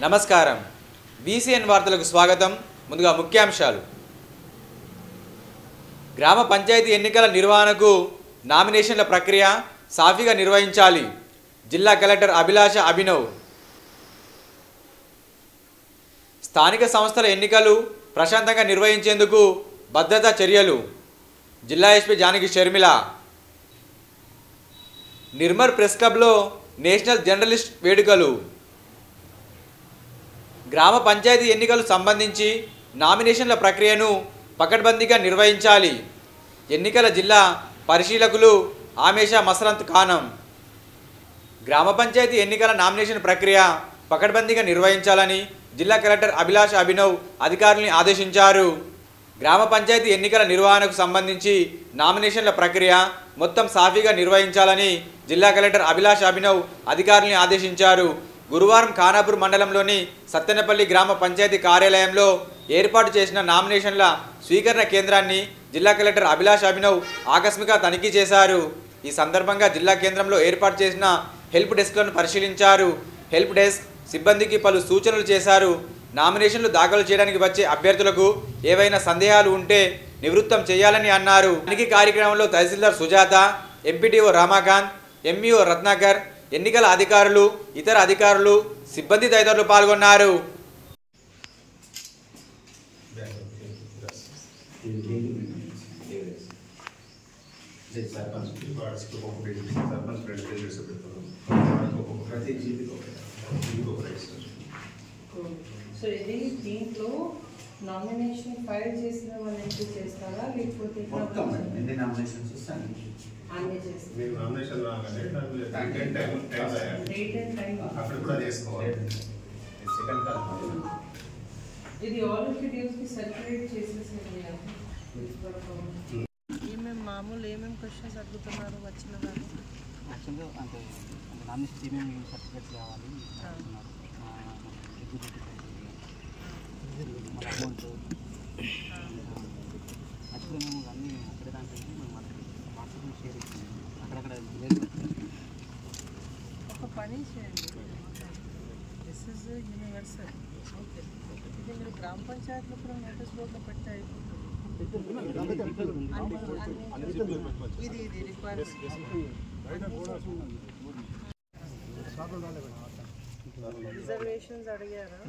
నమస్కారం వీసీఎన్ వార్తలకు స్వాగతం। ముందుగా ముఖ్యాంశాలు। గ్రామ పంచాయతీ ఎన్నికల నిర్వహణకు నామినేషన్ల ప్రక్రియ సాఫీగా నిర్వహించాలి। జిల్లా కలెక్టర్ అభిలాష అభినవ్। స్థానిక సంస్థల ఎన్నికలు ప్రశాంతంగా నిర్వహించేందుకు భద్రతా చర్యలు। జిల్లా ఎస్పీ జానకి షర్మిల। నిర్మల్ ప్రెస్ క్లబ్లో నేషనల్ జర్నలిస్ట్ వేడుకలు। గ్రామ పంచాయతీ ఎన్నికలు సంబంధించి నామినేషన్ల ప్రక్రియను పకడ్బందీగా నిర్వహించాలి। ఎన్నికల జిల్లా పరిశీలకులు ఆమేషా మసరంత్ ఖానం। గ్రామ పంచాయతీ ఎన్నికల నామినేషన్ ప్రక్రియ పకడ్బందీగా నిర్వహించాలని జిల్లా కలెక్టర్ అభిలాష అభినవ్ అధికారులను ఆదేశించారు। గ్రామ పంచాయతీ ఎన్నికల నిర్వహణకు సంబంధించి నామినేషన్ల ప్రక్రియ మొత్తం సాఫీగా నిర్వహించాలని జిల్లా కలెక్టర్ అభిలాష అభినవ్ అధికారులను ఆదేశించారు। గురువారం ఖానాపూర్ మండలంలోని సత్తెనపల్లి గ్రామ పంచాయతీ కార్యాలయంలో ఏర్పాటు చేసిన నామినేషన్ల స్వీకరణ కేంద్రాన్ని జిల్లా కలెక్టర్ అభిలాష అభినవ్ ఆకస్మిక తనిఖీ చేశారు। ఈ సందర్భంగా జిల్లా కేంద్రంలో ఏర్పాటు చేసిన హెల్ప్ డెస్క్లను పరిశీలించారు। హెల్ప్ డెస్క్ సిబ్బందికి పలు సూచనలు చేశారు। నామినేషన్లు దాఖలు చేయడానికి వచ్చే అభ్యర్థులకు ఏవైనా సందేహాలు ఉంటే నివృత్తం చేయాలని అన్నారు। తనిఖీ కార్యక్రమంలో తహసీల్దార్ సుజాత, ఎంపీటీఓ రమాకాంత్, ఎంఈఓ రత్నాకర్, ఎన్నికల అధికారులు, ఇతర అధికారులు, సిబ్బంది తదితరులు పాల్గొన్నారు। సో ఇది దీంట్లో నామినేషన్ ఫైల్ చేసిన వాళ్ళకి చేస్తారా లేకపోతే మొత్తం ఎన్ని నామినేషన్స్ వస్తాయి అన్ని చేస్తారు మీరు నామినేషన్ రాగానే డేట్ అండ్ టైం అక్కడ కూడా చేసుకోవాలి। సెకండ్ కాల్ ఇది ఆల్ ఆఫ్ డీటెయిల్స్ కి సర్క్యులేట్ చేసేసేయండి। ఏమేం మామూలు ఏమేం క్వశ్చన్స్ అడుగుతున్నారు వచ్చిన వాళ్ళు? యాక్చువల్గా అంటే నామినేషన్ ఏమేమి సర్టిఫికేట్స్ కావాలి మన అమౌంట్ యాక్చువల్గా మేము అన్నీ అక్కడే దాంట్లో మేము వాట్సాప్లో షేర్ ఇచ్చాము। అక్కడక్కడ ఒక పని చేయండి, దిస్ ఇస్ యూనివర్సల్ ఓకే। ఇది మీరు గ్రామ పంచాయతీలో కూడా నోటీస్ బోర్డులో పెడితే అయిపోతుంది। ఇది రిక్వైర్మెంట్ రిజర్వేషన్స్ అడిగారా?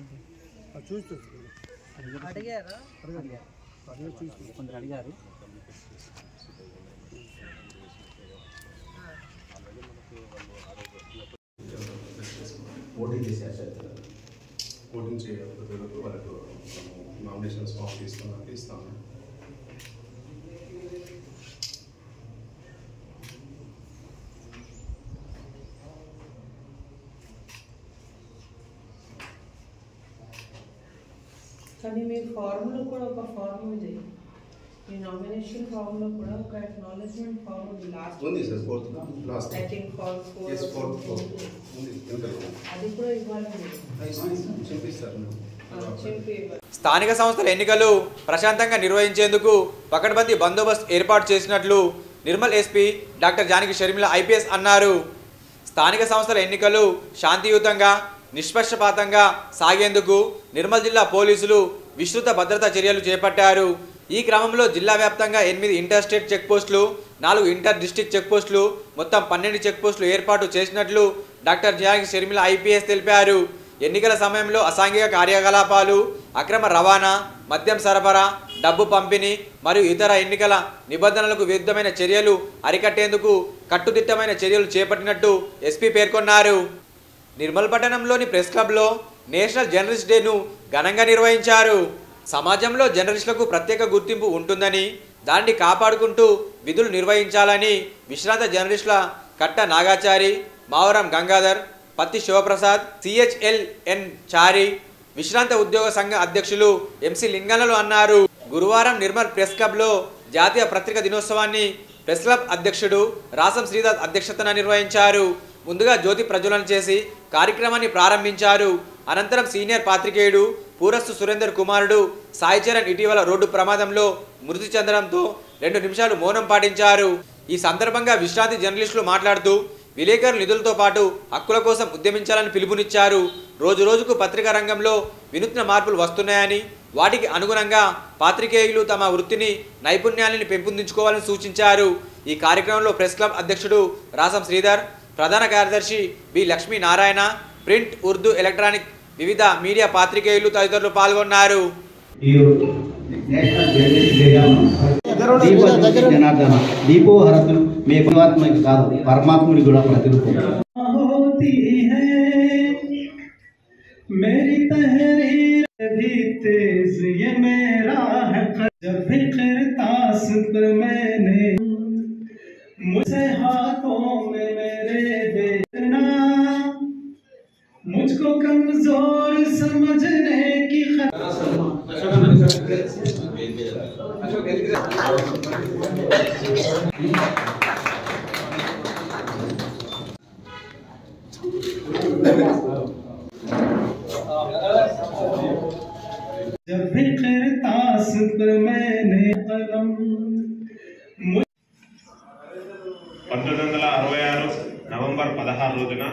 అడిగారా? కొందరు అడిగారు। ఓటింగ్ చేసేసారు ఓటింగ్ చేయాలి వాళ్ళకు నామినేషన్స్ ఫామ్ తీసుకున్నాక ఇస్తాము। కానీ మీ ఫార్మ్లో కూడా ఒక ఫార్మ్ ఉంది, మీ నామినేషన్ ఫార్మ్లో కూడా ఒక అక్నాలెడ్జ్మెంట్ ఫార్మ్ ఉంది లాస్ట్ ఉంది sir, fourth last I think form fourth ఉంది వెనకాల అది కూడా ఇవ్వాలి మీరు చింపిస్తారు చింపి ఇవ్వాలి। స్థానిక సంస్థల ఎన్నికలు ప్రశాంతంగా నిర్వహించేందుకు పకడ్బందీ బందోబస్తు ఏర్పాటు చేసినట్లు Nirmal SP doctor Janaki Sharmila IPS అన్నారు। స్థానిక సంస్థల ఎన్నికలు శాంతియుతంగా నిష్పక్షపాతంగా సాగేందుకు నిర్మల్ జిల్లా పోలీసులు విస్తృత భద్రతా చర్యలు చేపట్టారు। ఈ క్రమంలో జిల్లా వ్యాప్తంగా 8 ఇంటర్ స్టేట్ చెక్ పోస్టులు, 4 ఇంటర్ డిస్ట్రిక్ట్ చెక్ పోస్టులు, మొత్తం 12 చెక్ పోస్టులు ఏర్పాటు చేసినట్లు డాక్టర్ జానకి షర్మిల ఐపీఎస్ తెలిపారు। ఎన్నికల సమయంలో అసాంఘిక కార్యకలాపాలు, అక్రమ రవాణా, మద్యం సరఫరా, డబ్బు పంపిణీ మరియు ఇతర ఎన్నికల నిబంధనలకు విరుద్ధమైన చర్యలు అరికట్టేందుకు కట్టుదిట్టమైన చర్యలు చేపట్టినట్టు ఎస్పీ పేర్కొన్నారు। నిర్మల్ పట్టణంలోని ప్రెస్ క్లబ్లో నేషనల్ జర్నలిస్ట్ డేను ఘనంగా నిర్వహించారు। సమాజంలో జర్నలిస్టులకు ప్రత్యేక గుర్తింపు ఉంటుందని, దాన్ని కాపాడుకుంటూ విధులు నిర్వహించాలని విశ్రాంత జర్నలిస్టుల కట్ట నాగాచారి, మావరం గంగాధర్, పత్తి శివప్రసాద్, సిహెచ్ఎల్ఎన్ చారి, విశ్రాంత ఉద్యోగ సంఘ అధ్యక్షులు ఎంసీ లింగనలు అన్నారు। గురువారం నిర్మల్ ప్రెస్ క్లబ్లో జాతీయ పత్రికా దినోత్సవాన్ని ప్రెస్ క్లబ్ అధ్యక్షుడు రాసం శ్రీదాస్ అధ్యక్షతన నిర్వహించారు। ముందుగా జ్యోతి ప్రజ్వలన చేసి కార్యక్రమాన్ని ప్రారంభించారు। అనంతరం సీనియర్ పాత్రికేయుడు పూరస్తు సురేందర్ కుమారుడు సాయి చరణ్ ఇటీవల రోడ్డు ప్రమాదంలో మృతి చెందడంతో 2 నిమిషాలు మౌనం పాటించారు। ఈ సందర్భంగా విశ్రాంతి జర్నలిస్టులు మాట్లాడుతూ విలేకరుల నిధులతో పాటు హక్కుల కోసం ఉద్యమించాలని పిలుపునిచ్చారు। రోజురోజుకు పత్రికా రంగంలో వినూత్న మార్పులు వస్తున్నాయని వాటికి అనుగుణంగా పాత్రికేయులు తమ వృత్తిని నైపుణ్యాలను పెంపొందించుకోవాలని సూచించారు. ఈ కార్యక్రమంలో ప్రెస్ క్లబ్ అధ్యక్షుడు రాసం శ్రీధర్, ప్రధాన కార్యదర్శి B Lakshminarayana, print, Urdu, electronic, వివిధ మీడియా పాత్రికేయులు తదితరులు పాల్గొన్నారు. జనార్దన దీపో హరతు మీ పరమాత్మకి కాదు పరమాత్ముడి కూడా ప్రతిరూపం. मेरी तहरीर भी तेज ये मेरा है जब भी किरतास पर मैंने मुझे हाथों में मेरे बेचना मुझको कमजोर समझने की जब भी किरतास पर मैंने कलम 1966 నవంబర్ 16 రోజున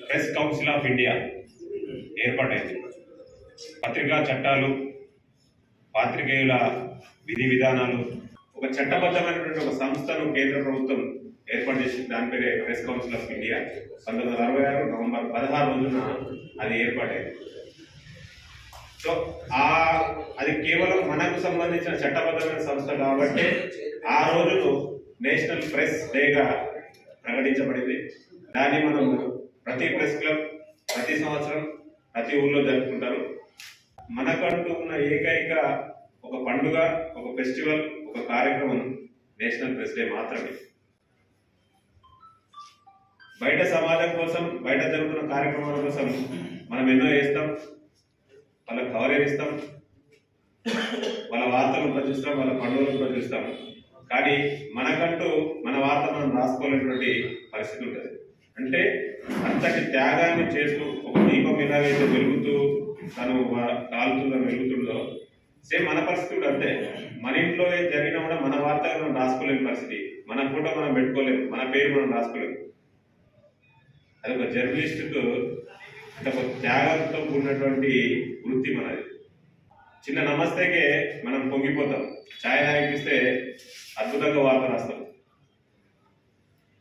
ప్రెస్ కౌన్సిల్ ఆఫ్ ఇండియా ఏర్పాటైంది. పత్రికా చట్టాలు, పాత్రికేయుల విధి విధానాలు, ఒక చట్టబద్ధమైనటువంటి ఒక సంస్థను కేంద్ర ప్రభుత్వం ఏర్పాటు చేసింది. దాని పేరే press council of India. 1966 November 16 రోజున అది ఏర్పాటైంది. సో అది కేవలం మనకు సంబంధించిన చట్టబద్ధమైన సంస్థ కాబట్టి ఆ రోజును నేషనల్ ప్రెస్ డేగా ప్రకటించబడింది. దాన్ని మనం ప్రతి ప్రెస్ క్లబ్ ప్రతి సంవత్సరం ప్రతి ఊళ్ళో జరుపుకుంటారు. మనకంటూ ఉన్న ఏకైక ఒక పండుగ, ఒక ఫెస్టివల్, ఒక కార్యక్రమం నేషనల్ ప్రెస్ డే మాత్రమే. బయట సమాజం కోసం, బయట జరుగుతున్న కార్యక్రమాల కోసం మనం ఎన్నో చేస్తాం, వాళ్ళకి కవరేజ్ ఇస్తాం, వాళ్ళ వార్తలు ప్రచురిస్తాం, వాళ్ళ పండుగలు ప్రచురిస్తాం. కానీ మనకంటూ మన వార్త మనం రాసుకోలేనటువంటి పరిస్థితి ఉంటుంది. అంటే అంతటి త్యాగాన్ని చేస్తూ ఒక దీపం ఎలాగైతే వెలుగుతూ తను కాలుతుందని వెలుగుతుందో సేమ్ మన పరిస్థితి కూడా అంతే. మన ఇంట్లో జరిగినా కూడా మన వార్త మనం రాసుకోలేని పరిస్థితి, మన ఫోటో మనం పెట్టుకోలేము, మన పేరు మనం రాసుకోలేము. అది ఒక జర్నలిస్టుకు అంటే ఒక త్యాగంతో కూడినటువంటి వృత్తి మనది. చిన్న నమస్తేకే మనం పొంగిపోతాం, ఛాయ్ తాగిపిస్తే అద్భుతంగా వార్త రాస్తాం.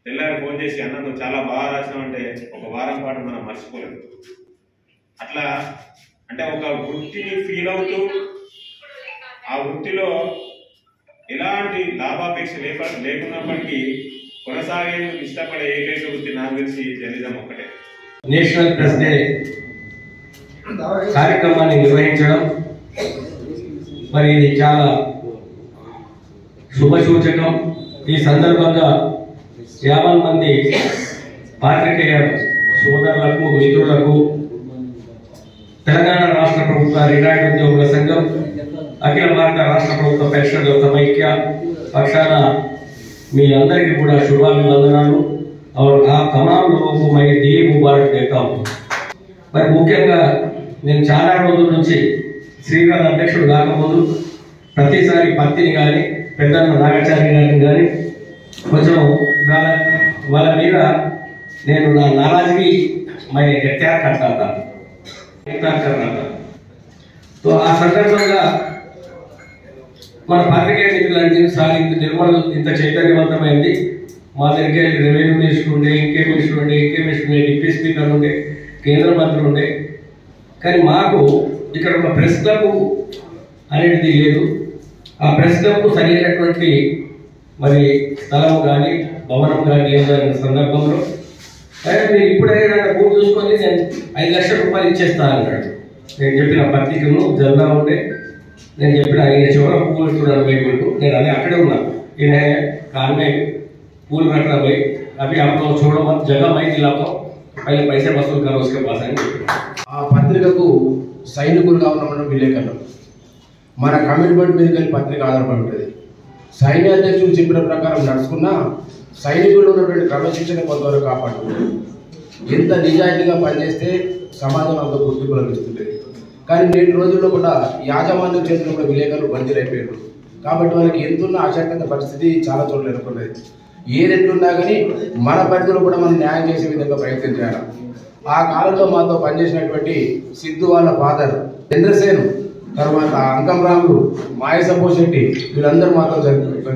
తెల్లారి ఫోన్ చేసి అన్న నువ్వు చాలా బాగా రాసినావంటే ఒక వారం పాటు మనం మర్చిపోలేము. అట్లా అంటే ఒక వృత్తిని ఫీల్ అవుతూ ఆ వృత్తిలో ఎలాంటి లాభాపేక్ష లేకున్నప్పటికీ కొనసాగేందుకు ఇష్టపడే ఏకైక వృత్తి నాకు తెలిసి జర్నలిజం ఒక్కటే. నేషనల్ ప్రెస్ డే కార్యక్రమాన్ని నిర్వహించడం మరి ఇది చాలా శుభసూచకం. ఈ సందర్భంగా 50 మంది పాత్రికేయ సోదరులకు, మిత్రులకు, తెలంగాణ రాష్ట్ర ప్రభుత్వ రిటైర్డ్ ఉద్యోగుల సంఘం, అఖిల భారత రాష్ట్ర ప్రభుత్వ పెన్షనర్ల సమైక్య పక్షాన మీ అందరికీ కూడా శుభాభివందనాలు. और आप तमाम लोगों को मैं दी मुबारक देता हूँ. మరి ముఖ్యంగా నేను చాలా రోజుల నుంచి శ్రీగారి అధ్యక్షుడు కాకముందు ప్రతిసారి పత్తిని కానీ పెద్దన్న నాగాచార్య గారిని కానీ కొంచెం వాళ్ళ మీద నేను నా నారాజगी मैं त्याग करता था. तो ఆ సందర్భంగా మన పాత్రికేయ మిత్రులంటే సార్ నిర్మల్ ఇంత చైతన్యవంతమైంది. మా దగ్గర రెవెన్యూ మినిస్టర్ ఉండే, ఇంకే మినిస్టర్ ఉండే, డిప్యూటీ స్పీకర్ ఉండే, కేంద్ర మంత్రి ఉండే. కానీ మాకు ఇక్కడ ఒక ప్రెస్ క్లబ్ అనేది లేదు. ఆ ప్రెస్ క్లబ్కు సరైనటువంటి మరి స్థలం కానీ భవనం కానీ లేదన్న సందర్భంలో అయితే మీరు ఇప్పుడైనా భూమి చూసుకొని నేను 5 లక్షల రూపాయలు ఇచ్చేస్తాను అన్నాడు. నేను చెప్పిన పత్రికను జల్దా ఉండే, నేను చెప్పిన ఆయన చివర పూలు చూడాలి బయటకు. నేను అదే అక్కడే ఉన్నాను. ఈయన కారణమే फूल रखना भाई, अभी आप लोग छोड़ो मत, जगह मैं दिलाता हूँ, पहले पैसे वसूल करो उसके पास आएंगे. ఆ పత్రికకు సైనికులుగా ఉన్న విలేకరులు మన కమిట్మెంట్ మీద కలిసి పత్రిక ఆధారపడి ఉంటుంది. సైన్య అధ్యక్షులు చెప్పిన ప్రకారం నడుచుకున్న సైనికులు ఉన్నటువంటి క్రమశిక్షణ కొంతవరకు కాపాడుతుంది. ఎంత నిజాయితీగా పనిచేస్తే సమాజం అంత గుర్తింపు లభిస్తుంది. కానీ నేటి రోజుల్లో కూడా యాజమాన్యం చేసిన విలేకరులు బందీలైపోయారు. కాబట్టి వాళ్ళకి ఎంతున్న అశక్త పరిస్థితి చాలా చోట్ల ఎదుర్కొన్నది. ఏ రెట్లున్నా కానీ మన పరిధిలో కూడా మనం న్యాయం చేసే విధంగా ప్రయత్నం చేయాలి. ఆ కాలంలో మాతో పనిచేసినటువంటి సిద్ధు వాళ్ళ ఫాదర్ చంద్రసేను, తర్వాత అంకం రాములు, మాయసపోశెట్టి వీళ్ళందరూ మాతో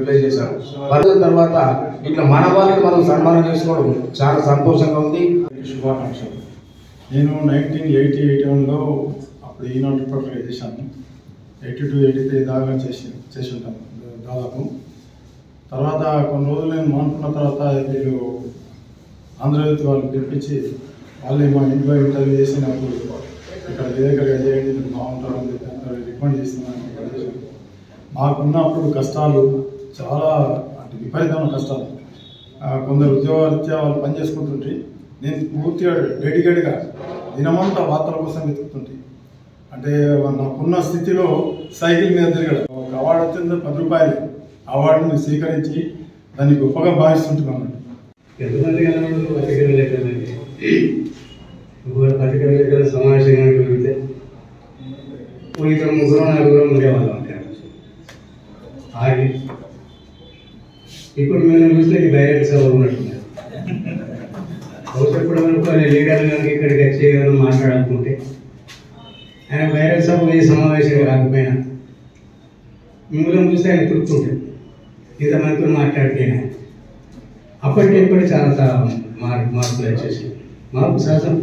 ప్లే చేశారు. వాళ్ళ తర్వాత ఇట్లా మన వాళ్ళకి మనం సన్మానం చేసుకోవడం చాలా సంతోషంగా ఉంది. శుభాకాంక్షలు. నేను 1988లో అప్పుడు ఈనాడు రిపోర్టర్ చేశాను. 82-83 దాకా చేసి ఉంటాను దాదాపు. తర్వాత కొన్ని రోజులు నేను మానుకున్న తర్వాత వీళ్ళు ఆంధ్రజ్యోతి వాళ్ళు పిలిపించి వాళ్ళే మా ఇంట్లో ఇంటర్వ్యూ చేసి నాకు ఇక్కడ విలేకరుగా చేయండి, మీరు బాగుంటారు అని చెప్పి అందరూ రికమెండ్ చేస్తున్నాను. మాకున్నప్పుడు కష్టాలు చాలా అంటే విపరీతమైన కష్టాలు. కొందరు ఉద్యోగరీత్యా వాళ్ళు పని చేసుకుంటుంటే నేను పూర్తిగా డెడికేట్గా దినమంతా వార్తల కోసం వెతుకుతుంటే, అంటే నాకున్న స్థితిలో సైకిల్ మీద తిరగడం. ఒక అవార్డు వచ్చింది 10 రూపాయలు. అవార్డుని స్వీకరించి దాన్ని గొప్పగా భావిస్తుంటున్నాను. పత్రికా విలేకరుల సమావేశానికి వెళ్తే ఇద్దరు 3-4 ఉండేవాళ్ళం అంటే ఆగి. ఇప్పుడు మేము చూస్తే ఈ బహిరంగ సభలు ఉన్నట్టున్నారు. అవసరప్పుడు మనకు లీడర్లు కనుక ఇక్కడికి వచ్చి మాట్లాడాలనుకుంటే ఆయన బహిరంగ సభ ఏ సమావేశం కాకపోయినా మిమ్మల్ని చూస్తే ఆయన తృప్తుంటాడు. ఇంతమందితో మాట్లాడిపోయినా అప్పటికి చాలా మార్పులు వచ్చేసి మార్పు శాతం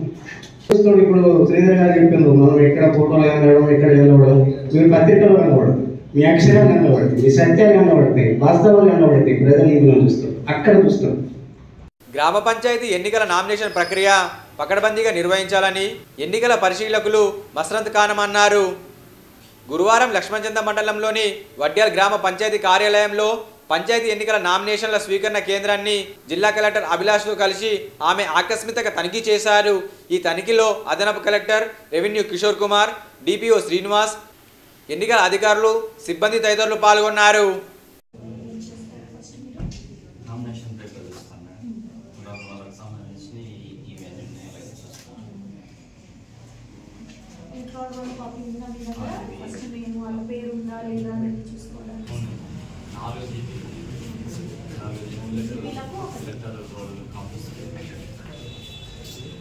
చూస్తాడు. ఇప్పుడు శ్రీధర్ గారు చెప్పారు, మనం ఎక్కడ ఫోటోలు కనబడడం, ఎక్కడ కనబడడం, మీరు పత్రికలు కనబడదు, మీ అక్షరాలు కనబడతాయి, మీ సత్యాలు కనబడతాయి, వాస్తవాలు కనబడతాయి, ప్రజలు ఇందులో చూస్తారు, అక్కడ చూస్తారు. గ్రామ పంచాయతీ ఎన్నికల నామినేషన్ ప్రక్రియ పకడ్బందీగా నిర్వహించాలని ఎన్నికల పరిశీలకులు మసరంత్ ఖానం అన్నారు. గురువారం లక్ష్మణచంద మండలంలోని వడ్డ్యాల్ గ్రామ పంచాయతీ కార్యాలయంలో పంచాయతీ ఎన్నికల నామినేషన్ల స్వీకరణ కేంద్రాన్ని జిల్లా కలెక్టర్ అభిలాష్తో కలిసి ఆమె ఆకస్మికంగా తనిఖీ చేశారు. ఈ తనిఖీలో అదనపు collector revenue Kishore Kumar, DPO Srinivas, ఎన్నికల అధికారులు, సిబ్బంది తదితరులు పాల్గొన్నారు.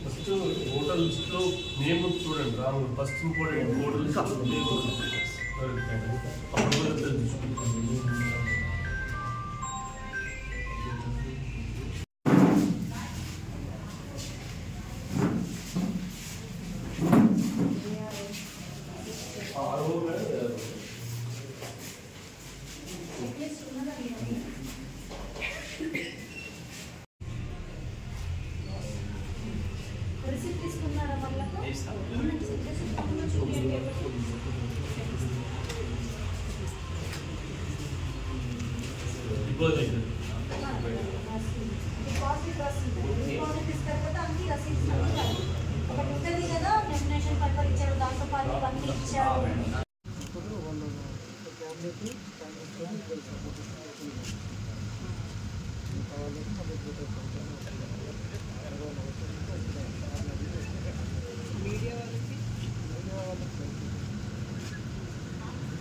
ఫస్ట్ హోటల్స్లో నేమ్ చూడండి, ఫస్ట్ ఇంపార్టెంట్ హోటల్స్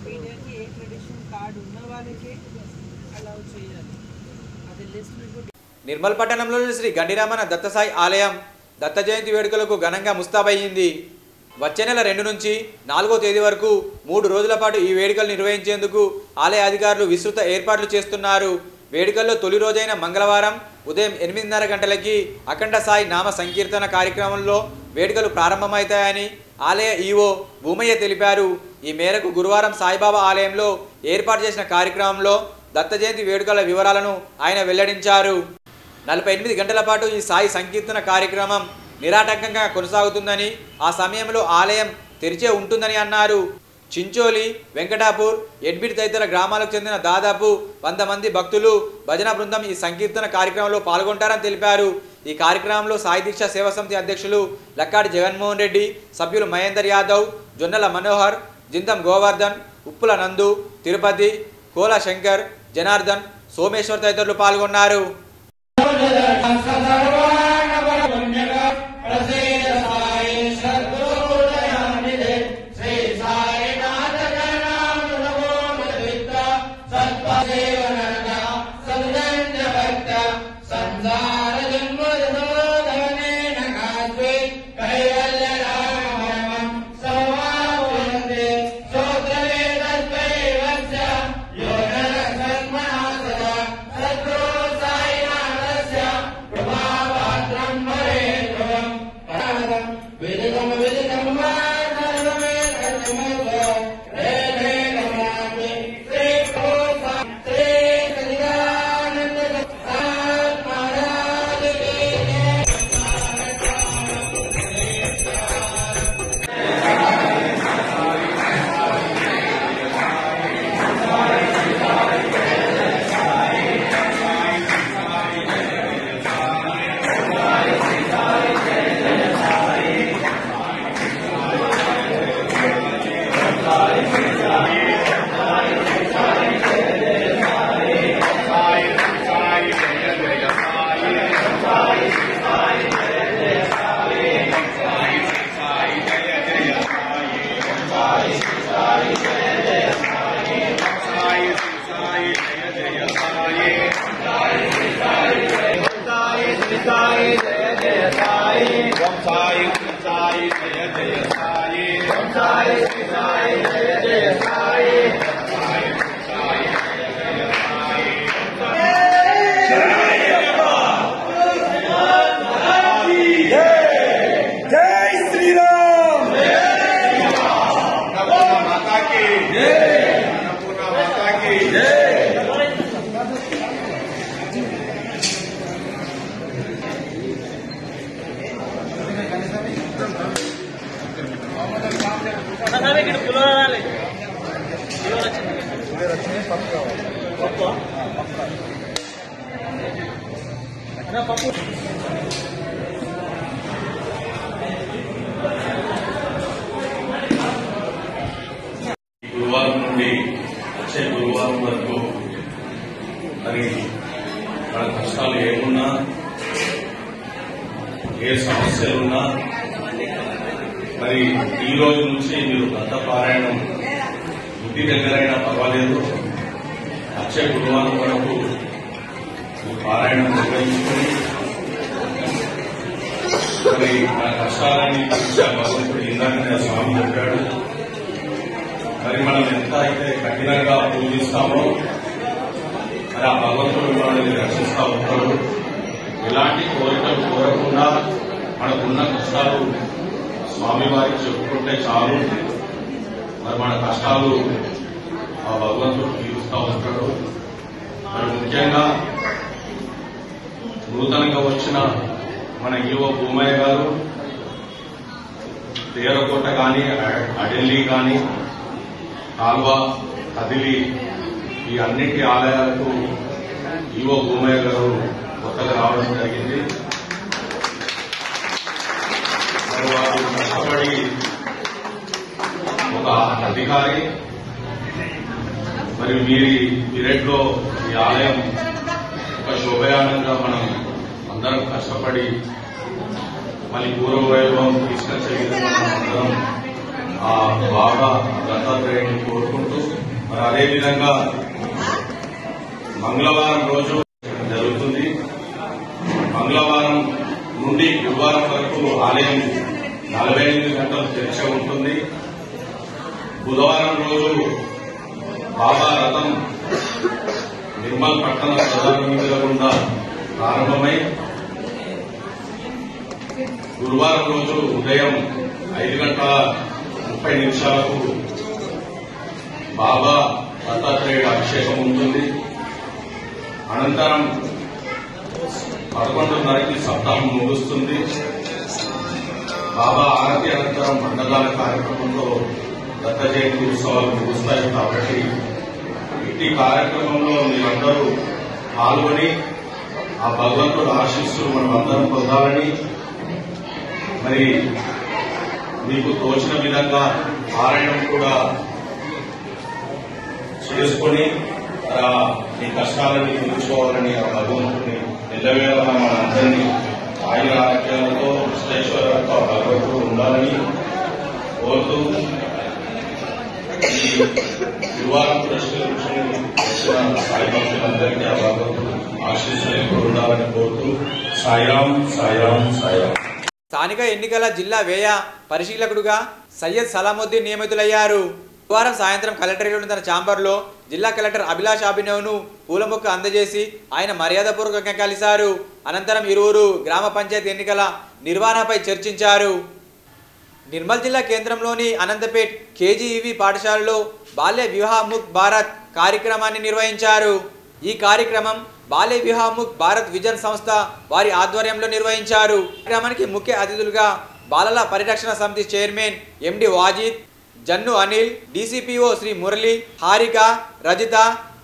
మీడియాకి ఏ క్రెడిషన్ కార్డు ఉన్న వాళ్ళకే అలౌ చేయాలి. అది లిస్ట్ నిర్మల్ పట్టణంలోని శ్రీ గండిరామన దత్తసాయి ఆలయం దత్త జయంతి వేడుకలకు ఘనంగా ముస్తాబయ్యింది. వచ్చే నెల 2 నుంచి 4వ తేదీ వరకు 3 రోజుల పాటు ఈ వేడుకలు నిర్వహించేందుకు ఆలయ అధికారులు విస్తృత ఏర్పాట్లు చేస్తున్నారు. వేడుకల్లో తొలి రోజైన మంగళవారం ఉదయం 8:30 గంటలకి అఖండ సాయి నామ సంకీర్తన కార్యక్రమంలో వేడుకలు ప్రారంభమవుతాయని ఆలయ ఈవో భూమయ్య తెలిపారు. ఈ మేరకు గురువారం సాయిబాబా ఆలయంలో ఏర్పాటు చేసిన కార్యక్రమంలో దత్త జయంతి వేడుకల వివరాలను ఆయన వెల్లడించారు. 48 గంటల పాటు ఈ సాయి సంకీర్తన కార్యక్రమం నిరాటంకంగా కొనసాగుతుందని, ఆ సమయంలో ఆలయం తెరిచే ఉంటుందని అన్నారు. చించోలి, వెంకటాపూర్, ఎడ్బిడ్ తదితర గ్రామాలకు చెందిన దాదాపు 100 మంది భక్తులు భజన బృందం ఈ సంకీర్తన కార్యక్రమంలో పాల్గొంటారని తెలిపారు. ఈ కార్యక్రమంలో సాయి దీక్ష సేవా సమితి అధ్యక్షులు లక్కాడి జగన్మోహన్ రెడ్డి, సభ్యులు మహేందర్ యాదవ్, జొన్నల మనోహర్, జిందం గోవర్ధన్, ఉప్పుల నందు, తిరుపతి, కోల శంకర్, జనార్దన్, సోమేశ్వర్ తదితరులు పాల్గొన్నారు. గురువారం నుండి వచ్చే గురువారం వరకు మరి మన కష్టాలు ఏమున్నా ఏ సమస్యలున్నా మరి ఈ రోజు నుంచి మీరు గత పారాయణం ఇంటి దగ్గరైనా పర్వాలేదు వచ్చే గురువారం వరకు పారాయణం నిర్వహించుకొని మరి మన కష్టాలని తీర్చే భగవంతుడు ఇందాకనే స్వామి చెప్పాడు. మరి మనం ఎంత అయితే కఠినంగా పూజిస్తామో మరి ఆ భగవంతుడు మనల్ని రక్షిస్తూ ఉంటాడు. ఎలాంటి కోరికలు కోరకుండా మనకున్న కష్టాలు స్వామివారికి చెప్పుకుంటే చాలు, మరి మన కష్టాలు ఆ భగవంతుడు తీరుస్తూ ఉంటాడు. మరి ముఖ్యంగా నూతనంగా వచ్చిన మన ఈవో భూమయ్య గారు తేరకోట కానీ అడెల్లి కానీ కాల్వ కదిలి ఈ అన్నింటి ఆలయాలకు ఈవో భూమయ్య గారు కొత్తగా రావడం జరిగింది. మరి వారు కష్టపడి ఒక అధికారి మరి వీరి పీరియడ్ లో ఈ ఆలయం ఒక శోభయానంగా మనం అందరం కష్టపడి మళ్ళీ పూర్వ వైభవం తీసుకొచ్చే విధంగా అందరం ఆ బాగా దత్తాత్రేయుని కోరుకుంటూ మరి అదేవిధంగా మంగళవారం రోజు జరుగుతుంది. మంగళవారం నుండి గురువారం వరకు ఆలయం 48 గంటలు తెరిచి ఉంటుంది. బుధవారం రోజు బాబా రథం నిర్మల్ పట్టణ ప్రధాన వీధుల గుండా ప్రారంభమై గురువారం రోజు ఉదయం 5:30 బాబా దత్తాత్రేయుడు అభిషేకం ఉంటుంది. అనంతరం 11:30 సప్తాహం ముగుస్తుంది. బాబా ఆరతి అనంతరం అన్నదాన కార్యక్రమంలో దత్త జయంతి ఉత్సవాలు ముగుస్తాయి. కాబట్టి ఇట్టి కార్యక్రమంలో మీరందరూ పాల్గొని ఆ భగవంతుడు ఆశీస్సులు మనం అందరం పొందాలని మరి మీకు తోచిన విధంగా పారాయణం కూడా చేసుకొని మీ కష్టాలని తీర్చుకోవాలని ఆ భగవంతుని నిలవేళ మనందరినీ ఆయుర ఆరోగ్యాలతో విశ్లేశ్వరంతో భగవంతుడు ఉండాలని కోరుతూ ఈ గురువారం పురస్కరించిన సాయి భక్తులందరికీ ఆ భగవంతుడు ఆశీస్సులు ఎప్పుడు ఉండాలని కోరుతూ సాయిరాం సాయిరాం సాయిరాం. స్థానిక ఎన్నికల జిల్లా వ్యయ పరిశీలకుడుగా సయ్యద్ సలాముద్దీన్ నియమితులయ్యారు. గురువారం సాయంత్రం కలెక్టరేట్లోని తన ఛాంబర్లో జిల్లా కలెక్టర్ అభిలాష్ అభినవ్ను పూల మొక్క అందజేసి ఆయన మర్యాదపూర్వకంగా కలిశారు. అనంతరం ఇరువురు గ్రామ పంచాయతీ ఎన్నికల నిర్వహణపై చర్చించారు. నిర్మల్ జిల్లా కేంద్రంలోని అనంతపేట్ కేజీఈవి పాఠశాలలో బాల్య వివాహ ముక్త్ భారత్ కార్యక్రమాన్ని నిర్వహించారు. ఈ కార్యక్రమం బాల్య వివాహ ముక్త్ భారత్ విజన్ సంస్థ వారి ఆధ్వర్యంలో నిర్వహించారు. కార్యక్రమానికి ముఖ్య అతిథులుగా బాలల పరిరక్షణ సమితి chairman MD Wajid, Jannu Anil, DCPO Sri Murali, Harika, Rajitha,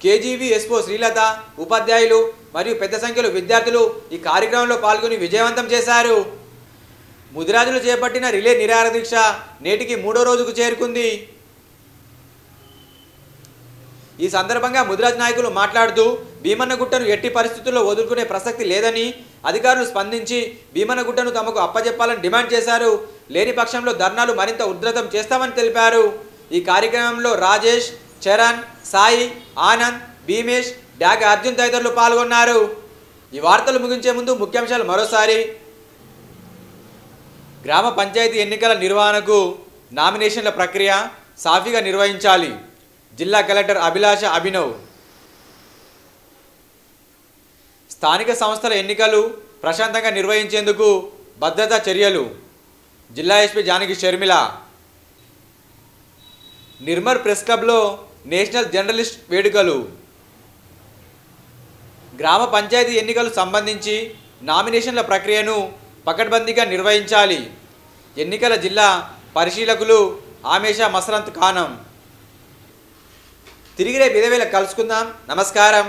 KGV ఎస్పో శ్రీలత, ఉపాధ్యాయులు మరియు పెద్ద సంఖ్యలో విద్యార్థులు ఈ కార్యక్రమంలో పాల్గొని విజయవంతం చేశారు. ముదిరాజులు చేపట్టిన రిలే నిరాహార దీక్ష నేటికి 3వ రోజుకు చేరుకుంది. ఈ సందర్భంగా ముదిరాజ్ నాయకులు మాట్లాడుతూ భీమన్నగుట్టను ఎట్టి పరిస్థితుల్లో వదులుకునే ప్రసక్తి లేదని అధికారులు స్పందించి భీమన్నగుట్టను తమకు అప్పజెప్పాలని డిమాండ్ చేశారు. లేని పక్షంలో ధర్నాలు మరింత ఉధృతం చేస్తామని తెలిపారు. ఈ కార్యక్రమంలో రాజేష్, చరణ్, సాయి, ఆనంద్, భీమేష్, డాగ అర్జున్ తదితరులు పాల్గొన్నారు. ఈ వార్తలు ముగించే ముందు ముఖ్యాంశాలు మరోసారి. గ్రామ పంచాయతీ ఎన్నికల నిర్వహణకు నామినేషన్ల ప్రక్రియ సాఫీగా నిర్వహించాలి. జిల్లా కలెక్టర్ అభిలాష అభినవ్. స్థానిక సంస్థల ఎన్నికలు ప్రశాంతంగా నిర్వహించేందుకు భద్రతా చర్యలు. జిల్లా ఎస్పీ జానకి షర్మిల. నిర్మల్ ప్రెస్ క్లబ్లో నేషనల్ జర్నలిస్ట్ వేడుకలు. గ్రామ పంచాయతీ ఎన్నికలు సంబంధించి నామినేషన్ల ప్రక్రియను పకడ్బందీగా నిర్వహించాలి. ఎన్నికల జిల్లా పరిశీలకులు ఆమేషా మసరంత్ ఖానం. తిరిగి రేపు ఇదే వేళ కలుసుకుందాం. నమస్కారం.